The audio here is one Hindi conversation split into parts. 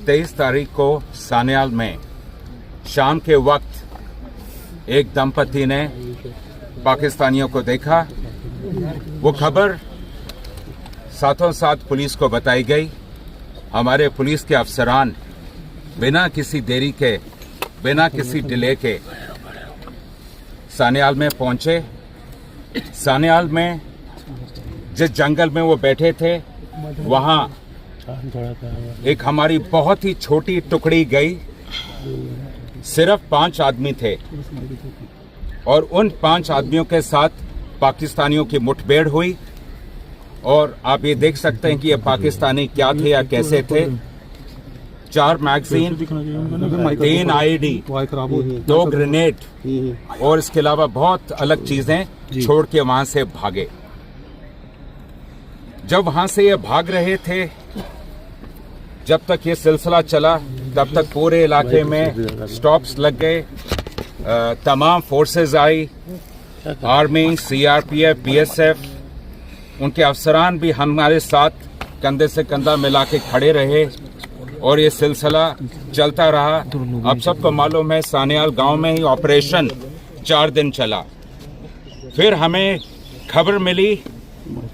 23 तारीख को सान्याल में शाम के वक्त एक दंपति ने पाकिस्तानियों को देखा। वो खबर साथों साथ पुलिस को बताई गई। हमारे पुलिस के अफसरान बिना किसी देरी के, बिना किसी डिले के सान्याल में पहुंचे। सान्याल में जिस जंगल में वो बैठे थे, वहां एक हमारी बहुत ही छोटी टुकड़ी गई। सिर्फ 5 आदमी थे और उन 5 आदमियों के साथ पाकिस्तानियों की मुठभेड़ हुई। और आप ये देख सकते हैं कि ये पाकिस्तानी क्या थे या कैसे थे। 4 मैगजीन, 3 आईडी, 2 ग्रेनेड और इसके अलावा बहुत अलग चीजें छोड़ के वहां से भागे। जब वहां से ये भाग रहे थे, जब तक ये सिलसिला चला, तब तक पूरे इलाके में स्टॉप्स लग गए। तमाम फोर्सेस आई, आर्मी, सीआरपीएफ, बीएसएफ, उनके अफसरान भी हमारे साथ कंधे से कंधा मिला के खड़े रहे और ये सिलसिला चलता रहा। अब सबको मालूम है, सान्याल गांव में ही ऑपरेशन 4 दिन चला। फिर हमें खबर मिली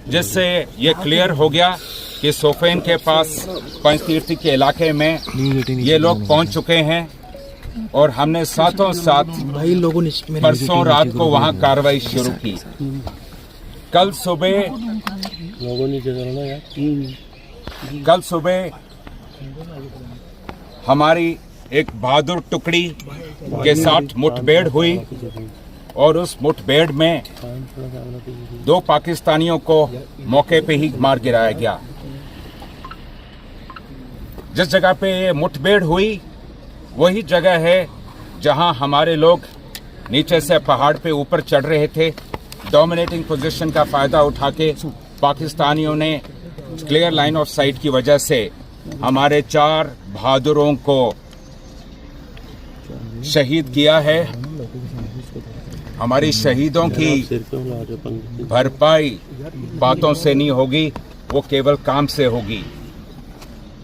जिससे ये क्लियर हो गया कि सोफेन के पास पंचतीर्थी के इलाके में ये लोग पहुंच चुके हैं और हमने साथों साथ परसों रात को वहां कार्रवाई शुरू की। कल सुबह हमारी एक बहादुर टुकड़ी के साथ मुठभेड़ हुई और उस मुठभेड़ में 2 पाकिस्तानियों को मौके पे ही मार गिराया गया। जिस जगह पे ये मुठभेड़ हुई वही जगह है जहां हमारे लोग नीचे से पहाड़ पे ऊपर चढ़ रहे थे। डोमिनेटिंग पोजीशन का फायदा उठा के पाकिस्तानियों ने क्लियर लाइन ऑफ साइट की वजह से हमारे 4 बहादुरों को शहीद किया है। हमारी शहीदों की भरपाई बातों से नहीं होगी, वो केवल काम से होगी।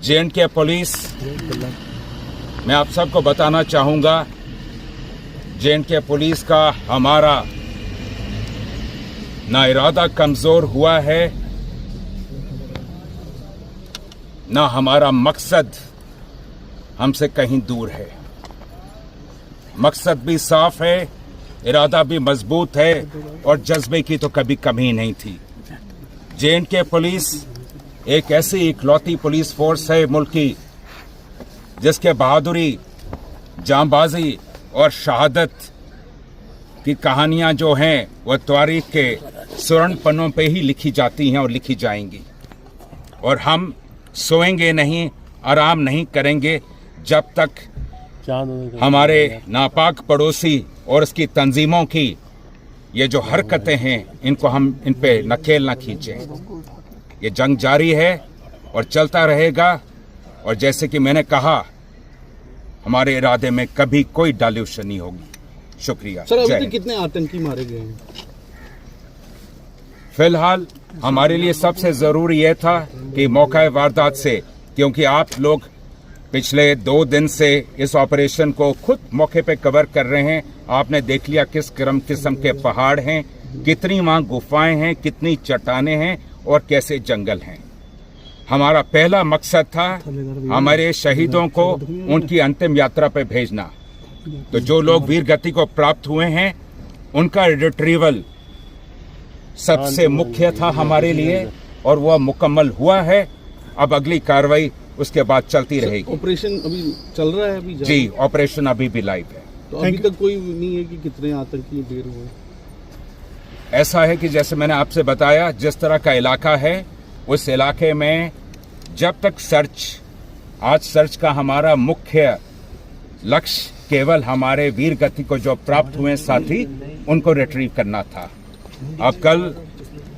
जे&के पुलिस, मैं आप सबको बताना चाहूंगा, जे&के पुलिस का हमारा ना इरादा कमजोर हुआ है, ना हमारा मकसद हमसे कहीं दूर है। मकसद भी साफ है, इरादा भी मजबूत है और जज्बे की तो कभी कमी नहीं थी। जे&के पुलिस एक ऐसी इकलौती पुलिस फोर्स है मुल्क की जिसके बहादुरी, जांबाजी और शहादत की कहानियां जो हैं वह तारीख के स्वर्ण पन्नों पे ही लिखी जाती हैं और लिखी जाएंगी। और हम सोएंगे नहीं, आराम नहीं करेंगे जब तक हमारे नापाक पड़ोसी और इसकी तंजीमों की ये जो हरकतें हैं इनको हम इन पे नकेल न खींचें। ये जंग जारी है और चलता रहेगा। और जैसे कि मैंने कहा, हमारे इरादे में कभी कोई डाल्यूशन नहीं होगी। शुक्रिया। सर, अभी तक कितने आतंकी मारे गए हैं? फिलहाल हमारे लिए सबसे जरूरी यह था कि मौका वारदात से, क्योंकि आप लोग पिछले 2 दिन से इस ऑपरेशन को खुद मौके पे कवर कर रहे हैं। आपने देख लिया किस किस्म के पहाड़ हैं, कितनी वहां गुफाएं हैं, कितनी चट्टानें हैं और कैसे जंगल हैं। हमारा पहला मकसद था हमारे शहीदों को उनकी अंतिम यात्रा पे भेजना। तो जो लोग वीर गति को प्राप्त हुए हैं उनका रिट्रीवल सबसे मुख्य था हमारे लिए और वह मुकम्मल हुआ है। अब अगली कार्रवाई उसके बाद चलती रहेगी। ऑपरेशन अभी चल रहा है? अभी जी, ऑपरेशन अभी भी लाइव है। तो अभी तक कोई नहीं है कि कितने आतंकी ढेर हुए? ऐसा है कि जैसे मैंने आपसे बताया, जिस तरह का इलाका है उस इलाके में जब तक आज सर्च का हमारा मुख्य लक्ष्य केवल हमारे वीर गति को जो प्राप्त हुए साथी उनको रिट्रीव करना था। अब कल,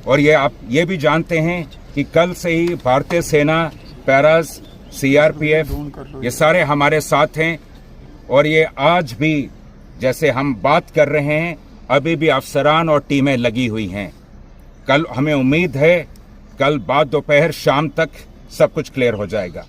और ये आप ये भी जानते हैं कि कल से ही भारतीय सेना, पैराज, सीआरपीएफ ये सारे हमारे साथ हैं और ये आज भी जैसे हम बात कर रहे हैं अभी भी अफसरान और टीमें लगी हुई हैं। कल हमें उम्मीद है कल बाद दोपहर शाम तक सब कुछ क्लियर हो जाएगा।